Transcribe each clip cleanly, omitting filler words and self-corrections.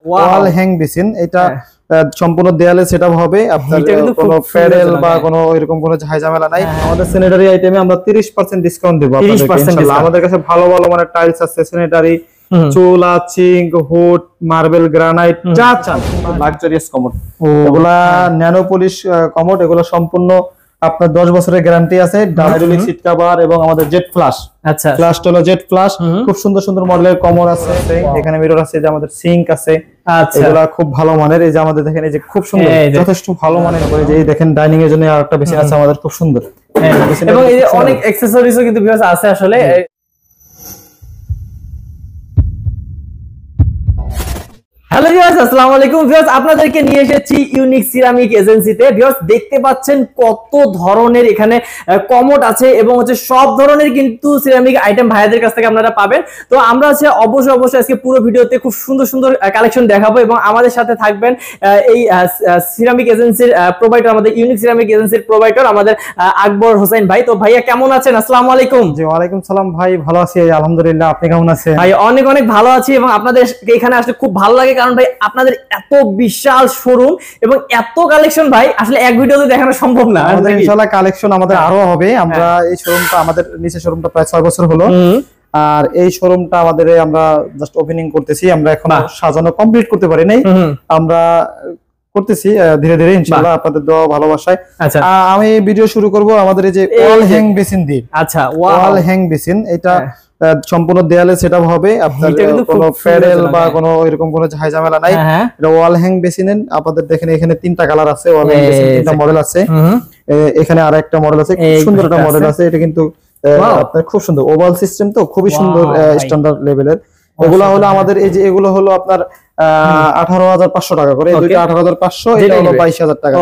ওয়াল hang basin. এটা সম্পূর্ণ দেয়ালে সেটআপ হবে। আপনার কোনো প্যাডেল বা কোনো এরকম কোনো ঝামেলা নাই। আমাদের স্যানিটারি আইটেমে আমরা 30% ডিসকাউন্ট দেব আপনাদেরকে ইনশাআল্লাহ। আমাদের কাছে ভালো ভালো মানে টাইলস আছে, স্যানিটারি, চুলা, চিং, হুড, মার্বেল, গ্রানাইট, যা চান। লাক্সারিয়াস কমোড, এগুলা ন্যানো পলিশ কমোড। এগুলা সম্পূর্ণ আপনার 10 বছরের গ্যারান্টি আছে। হাইড্রোলিক সিট কভার এবং আমাদের জেট ফ্লাশ। আচ্ছা, ফ্লাশটা হলো জেট ফ্লাশ। খুব সুন্দর সুন্দর মডেলের কমোড আছে। এখানে মিরর আছে, যে আমাদের সিঙ্ক আছে। আচ্ছা, এগুলা খুব ভালো মানের। এই যে আমাদের দেখেন, এই যে খুব সুন্দর, যথেষ্ট ভালো মানের করে। যে দেখেন ডাইনিং এর জন্য আরেকটা বেসিন আছে আমাদের, খুব সুন্দর। এবং এই যে অনেক অ্যাকসেসরিজও কিন্তু ভিউয়ার্স আছে আসলে। হ্যালো ভিউয়ার্স, আসসালামু আলাইকুম ভিউয়ার্স, আপনাদেরকে নিয়ে এসেছি ইউনিক সিরামিক এজেন্সিতে। ভিউয়ার্স দেখতে পাচ্ছেন কত ধরনের এখানে কমোড আছে এবং হচ্ছে সব ধরনের কিন্তু সিরামিক আইটেম ভাইয়াদের কাছ থেকে আপনারা পাবেন। তো আমরা হচ্ছে অবশ্যই আজকে পুরো ভিডিওতে খুব সুন্দর সুন্দর কালেকশন দেখাবো এবং আমাদের সাথে থাকবেন এই সিরামিক এজেন্সির প্রোভাইডার, আমাদের ইউনিক সিরামিক এজেন্সির প্রোভাইডার আমাদের আকবর হোসেন ভাই। তো ভাইয়া কেমন আছেন? আসসালামু আলাইকুম। জি ওয়ালাইকুম সালাম ভাই, ভালো আছি আলহামদুলিল্লাহ। আপনি কেমন আছেন? ভাই অনেক ভালো আছি এবং আপনাদের এখানে আসলে খুব ভালো লাগে, কারণ ভাই আপনাদের এত বিশাল শোরুম এবং এত কালেকশন ভাই আসলে এক ভিডিওতে দেখানো সম্ভব না। আমাদের ইনশাআল্লাহ কালেকশন আমাদের আরো হবে। আমরা এই শোরুমটা, আমাদের নিচে শোরুমটা প্রায় 6 বছর হলো, আর এই শোরুমটা আমাদের আমরা জাস্ট ওপেনিং করতেছি। আমরা এখন সাজানো কমপ্লিট করতে পারি নাই, আমরা করতেছি ধীরে ধীরে ইনশাআল্লাহ আপনাদের দোয়া ভালোবাসায়। আমি ভিডিও শুরু করব আমাদের এই যে ওয়াল হ্যাং বেসিন দিয়ে। আচ্ছা, ওয়াল হ্যাং বেসিন, এটা সম্পূর্ণ দেয়ালে সেটআপ হবে। আপনার কোনো প্যাডেল বা কোনো এরকম কোনো ঝামেলা নাই। এটা ওয়াল হ্যাং বেসিনের আপনাদের দেখেন এখানে 3টা কালার আছে। ওয়াল হ্যাং বেসিন 3টা মডেল আছে। এখানে আরেকটা মডেল আছে, খুব সুন্দর একটা মডেল আছে। এটা কিন্তু আপনার খুব সুন্দর ওভাল সিস্টেম, তো খুবই সুন্দর স্ট্যান্ডার্ড লেভেলের। এগুলো হলো আমাদের, এই যে এগুলো হলো আপনার 18,500 টাকা করে। এই দুইটা 18,500, এটা হলো 22,000 টাকা।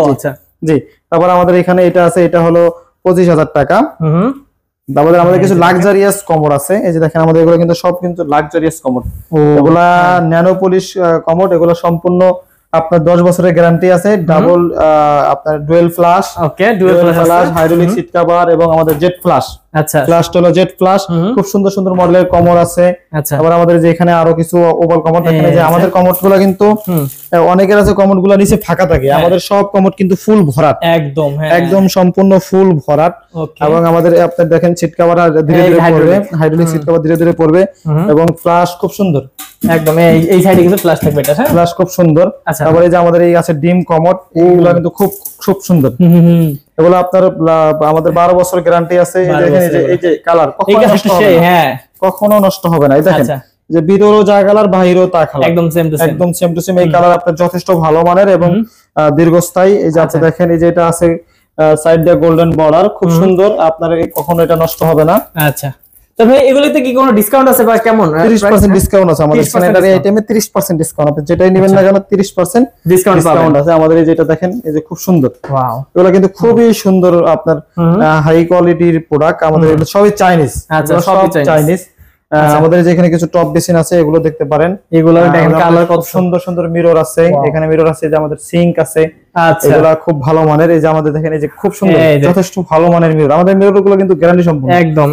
জি, তারপর আমাদের এখানে এটা আছে, এটা হলো 25,000 টাকা। তারপরে আমাদের কিছু লাক্সারিয়াস কমোড আছে। এই যে দেখেন আমাদের এগুলো কিন্তু সব কিন্তু লাক্সারিয়াস কমোড। এগুলা ন্যানো পলিশ কমোড। এগুলো সম্পূর্ণ আপনার 10 বছরের গ্যারান্টি আছে। ডাবল আপনার dual flush, okay, dual flush, hydraulic seat cover এবং আমাদের জেট ফ্লাশ। আচ্ছা, ফ্লাশটা হলো জেট ফ্লাশ। খুব সুন্দর সুন্দর মডেলের কমোড আছে। আচ্ছা, আবার আমাদের যে এখানে আরো কিছু ওভাল কমোড। এখানে যে আমাদের কমোডগুলো কিন্তু অনেকের আছে কমোডগুলো নিচে ফাঁকা থাকে, আমাদের সব কমোড কিন্তু ফুল ভরাট, একদম সম্পূর্ণ ফুল ভরাট। এবং আমাদের আপনার দেখেন সিট কভার ধীরে ধীরে পড়বে, হাইড্রোলিক সিট কভার ধীরে ধীরে পড়বে এবং ফ্লাশ খুব সুন্দর একদম। এই সাইডে কিন্তু ফ্লাশ থাকবে, এটা ফ্লাশ খুব সুন্দর। তারপরে যে আমাদের এই আছে ডিম কমোড, এগুলো কিন্তু খুব খুব সুন্দর। এগুলো আপনার আমাদের 12 বছর গ্যারান্টি আছে। এই যে কালার কখনো নষ্ট হবে না। এই দেখেন যে ভিতরেও যা কালার, বাইরেও তা কালার, একদম সেম টু সেম। এই কালার আপনার যথেষ্ট ভালো মানের এবং দীর্ঘস্থায়ী। এই যে আপনি দেখেন, এই যে এটা আছে সাইড দিয়ে গোল্ডেন বর্ডার, খুব সুন্দর। আপনার কখনো এটা নষ্ট হবে না। আচ্ছা, তবে এগুলোতে কি কোনো ডিসকাউন্ট আছে বা কেমন? 30% ডিসকাউন্ট আছে আমাদের স্যানিটারি আইটেমে। 30% ডিসকাউন্ট, আপনি যেটাই নেবেন না কেন 30% ডিসকাউন্ট আছে আমাদের। এই যেটা দেখেন, এই যে খুব সুন্দর, ওয়াও, এগুলো কিন্তু খুবই সুন্দর আপনার হাই কোয়ালিটির প্রোডাক্ট। আমাদের সবই চাইনিজ। আচ্ছা, সবই চাইনিজ। আমাদের যেখানে কিছু টপ বেসিন আছে, এগুলো দেখতে পারেন। এগুলো দেখেন কালার কত সুন্দর সুন্দর। মিরর আছে, এখানে মিরর আছে, যে আমাদের সিঙ্ক আছে। আচ্ছা, এগুলো খুব ভালো মানের। এই যে আমাদের দেখেন, এই যে খুব সুন্দর, যথেষ্ট ভালো মানের মিরর। আমাদের মিররগুলো কিন্তু গ্যারান্টি সম্পূর্ণ, একদম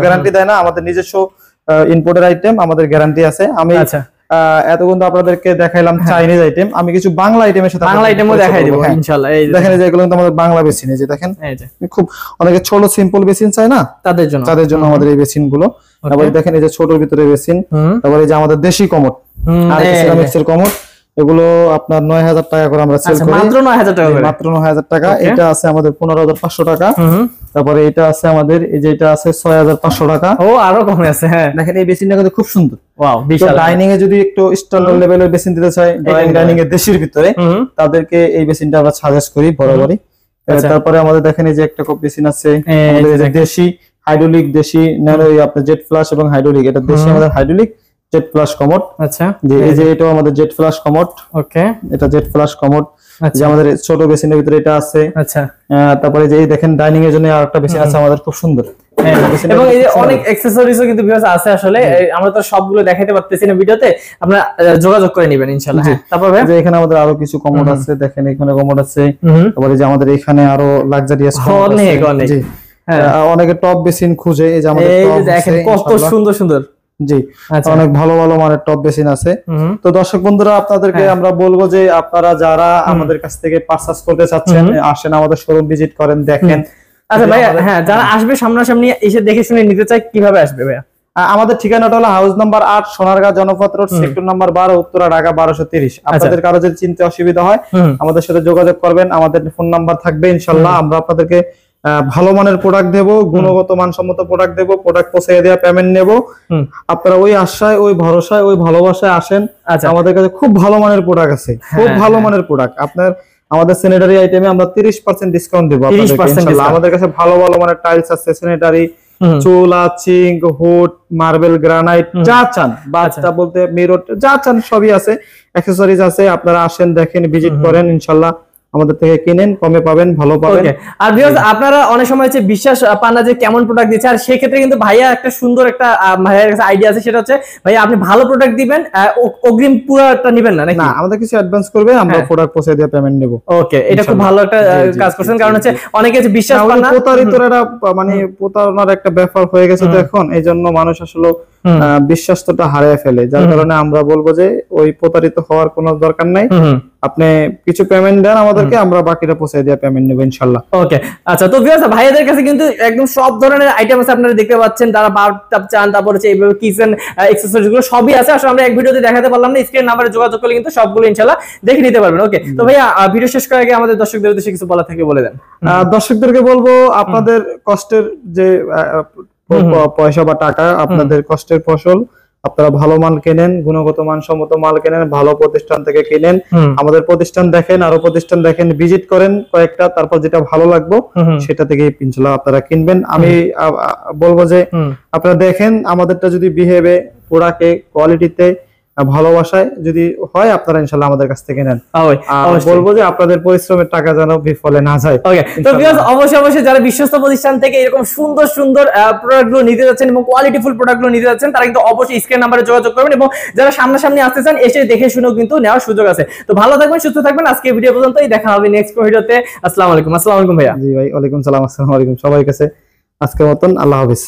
গ্যারান্টি দেয় না। আমাদের নিজস্ব ইম্পোর্টের আইটেম, আমাদের গ্যারান্টি আছে। আমি এতক্ষণ তো আপনাদেরকে দেখাইলাম চাইনিজ আইটেম, আমি কিছু বাংলা আইটেমের সাথে বাংলা আইটেমও দেখাই দেব ইনশাআল্লাহ। এই দেখেন, এই যে এগুলো কিন্তু আমাদের বাংলা বেসিন। এই যে দেখেন, খুব অনেকে ছোট সিম্পল বেসিন চায় না, তাদের জন্য আমাদের এই বেসিন গুলো। তারপরে দেখেন, এই যে ছোটর ভিতরে বেসিন। তারপরে এই যে আমাদের দেশি কমোড, আর সিরামিক্সের কমোড। এগুলো আপনার 9,000 টাকা করে আমরা সেল করি, মাত্র 9,000 টাকা করে, মাত্র 9,000 টাকা। এটা আছে আমাদের 15,500 টাকা। তারপরে এটা আছে আমাদের, এই যে এটা আছে 6,500 টাকা। ও, আরো কমে আছে। হ্যাঁ, দেখেন এই বেসিনটা কিন্তু খুব সুন্দর, ওয়াও, বিশাল। ডাইনিং এ যদি একটু স্ট্যান্ডার্ড লেভেলের বেসিন দিতে চাই, ডাইনিং এর দেশির ভিতরে, তাদেরকে এই বেসিনটা আমরা সাজেস্ট করি বরাবরই। তারপরে আমাদের দেখেন, এই যে একটা বেসিন আছে আমাদের, এই যে দেশি হাইড্রোলিক, দেশি ন্যানো আপনার জেট ফ্লাশ এবং হাইড্রোলিক। এটা দেশি আমাদের হাইড্রোলিক জেট ফ্লাশ কমোড। আচ্ছা, এই যে এটাও আমাদের জেট ফ্লাশ কমোড। ওকে, এটা জেট ফ্লাশ কমোড। যে আমাদের ছোট বেসিনের ভিতরে এটা আছে। আচ্ছা, তারপরে যে দেখেন ডাইনিং এর জন্য আরেকটা বেসিন আছে আমাদের, খুব সুন্দর। এবং এই যে অনেক অ্যাকসেসরিজও কিন্তু ভিউয়ার্স আছে আসলে। আমরা তো সবগুলো দেখাইতে পারতেছি না ভিডিওতে, আপনারা যোগাযোগ করে নেবেন ইনশাআল্লাহ। তারপর যে এখানে আমাদের আরো কিছু কমোড আছে, দেখেন এখানে কমোড আছে। তারপরে যে আমাদের এখানে আরো লাক্সারিয়াস কমোড আছে। অনেকে টপ বেসিন খুঁজে, এই যে আমাদের টপ দেখেন কত সুন্দর সুন্দর। জি, অনেক ভালো ভালো মানের টপ বেসিন আছে। তো দর্শক বন্ধুরা আপনাদেরকে আমরা বলবো যে আপনারা যারা আমাদের কাছ থেকে পারচেজ করতে চাচ্ছেন আসেন আমাদের শোরুম ভিজিট করেন, দেখেন। আচ্ছা ভাইয়া, হ্যাঁ, যারা আসবে সামনাসামনি এসে দেখে শুনে নিতে চায় কিভাবে আসবে ভাইয়া? আমাদের ঠিকানাটা হলো house number 8 Sonargaon Janapath road sector number 12 Uttara Dhaka 1230। আপনাদের কারো যদি চিনতে অসুবিধা হয় আমাদের সাথে যোগাযোগ করবেন, আমাদের ফোন নাম্বার থাকবে। ইনশাআল্লাহ আমরা আপনাদেরকে ভালো মানের প্রোডাক্ট দেব, গুণগত মানসম্মত প্রোডাক্ট দেব, প্রোডাক্ট পৌঁছে দেওয়া পেমেন্ট নেব। আপনারা ওই আশায়, ওই ভরসায়, ওই ভালোবাসায় আসেন। আমাদের কাছে খুব ভালো মানের প্রোডাক্ট আছে, খুব ভালো মানের প্রোডাক্ট। আপনার আমাদের স্যানিটারি আইটেমে আমরা 30% ডিসকাউন্ট দেব আপনাদেরকে ইনশাআল্লাহ। আমাদের কাছে ভালো ভালো মানের টাইলস আছে, স্যানিটারি, চুলা, চিঙ্ক, হুড, মার্বেল, গ্রানাইট, যা চান, বাচ্চা বলতে মিরর, যা চান সবই আছে, অ্যাকসেসরিজ আছে। আপনারা আসেন, দেখেন, ভিজিট করেন, ইনশাআল্লাহ আমাদের থেকে কিনেন, কমে পাবেন, ভালো পাবেন। আর ভিউয়ার্স আপনারা অনেক সময় হচ্ছে বিশ্বাস পান না যে কেমন প্রোডাক্ট দিচ্ছে, আর সেই ক্ষেত্রে কিন্তু ভাইয়া একটা সুন্দর একটা ভাইয়ার কাছে আইডিয়া আছে, সেটা হচ্ছে ভাইয়া আপনি ভালো প্রোডাক্ট দিবেন, অগ্রিম পুরোটা নেবেন না নাকি? না, আমাদের কিছু অ্যাডভান্স করবে, আমরা প্রোডাক্ট পৌঁছে দিয়ে পেমেন্ট নেব। ওকে, এটা খুব ভালো একটা কাজ করছেন, কারণ হচ্ছে অনেকে যে বিশ্বাস পান না, প্রতারিতরা মানে প্রতারণার একটা ব্যাপার হয়ে গেছে তো এখন, এইজন্য মানুষ আসলে বিশ্বাসটা হারিয়ে ফেলে। যার কারণে আমরা বলবো যে ওই প্রতারিত হওয়ার কোনো দরকার নাই। আপনি কিছু পেমেন্ট দেন আমাদেরকে, আমরা বাকিটা পৌঁছে দিয়ে পেমেন্ট নেব ইনশাআল্লাহ। ওকে, আচ্ছা। তো ভিউয়ার্স ভাইয়াদের কাছে কিন্তু একদম সব ধরনের আইটেম আছে, আপনারা দেখতে পাচ্ছেন। তারা বাথটাব চান, তারপর হচ্ছে এইভাবে কিচেন অ্যাকসেসরিজ গুলো সবই আছে। আসলে আমরা এক ভিডিওতে দেখাতে পারলাম না, স্ক্রিন নাম্বারে যোগাযোগ করলে কিন্তু সবগুলো ইনশাআল্লাহ দেখে নিতে পারবেন। ওকে, তো ভাইয়া ভিডিও শেষ করার আগে আমাদের দর্শকদের উদ্দেশ্যে কিছু বলা থাকে বলে দেন। দর্শকদেরকে বলবো আপনাদের কষ্টের যে পয়সা বা টাকা, আপনাদের কষ্টের ফসল, আপনারা ভালো মাল কেনেন, গুণগত মানসম্মত মাল কেনেন, ভালো প্রতিষ্ঠান থেকে কিনেন। আমাদের প্রতিষ্ঠান দেখেন, আরো প্রতিষ্ঠান দেখেন, ভিজিট করেন কয়েকটা, তারপর যেটা ভালো লাগবে সেটা থেকে ইনশাআল্লাহ আপনারা কিনবেন। আমি বলবো যে আপনারা দেখেন আমাদেরটা যদি বিহেভে, প্রোডাক্টে, কোয়ালিটিতে, ভালোবাসায় যদি হয় আপনারা ইনশাআল্লাহ আমাদের কাছ থেকে নেন। বলবো যে আপনাদের পরিশ্রমের টাকা যেন বিফলে না যায়। ওকে, তো ভিউয়ার্স অবশ্যই যারা বিশ্বস্ত প্রতিষ্ঠান থেকে এরকম সুন্দর সুন্দর প্রোডাক্টগুলো নিতে যাচ্ছেন এবং কোয়ালিটিফুল প্রোডাক্টগুলো নিতে যাচ্ছেন, তারা কিন্তু অবশ্যই স্ক্রিন নাম্বারে যোগাযোগ করবেন, এবং যারা সামনাসামনি আসতে চান এসে দেখে শুনেও কিন্তু নেওয়ার সুযোগ আছে। তো ভালো থাকবেন, সুস্থ থাকবেন। আজকে ভিডিও পর্যন্তই, দেখা হবে নেক্সট ভিডিওতে। আসসালামু আলাইকুম। আসসালামু আলাইকুম ভাইয়া। জি ভাই, ওয়ালাইকুম সালাম। আসসালামু আলাইকুম সবার কাছে। আজকের মতন আল্লাহ হাফেজ।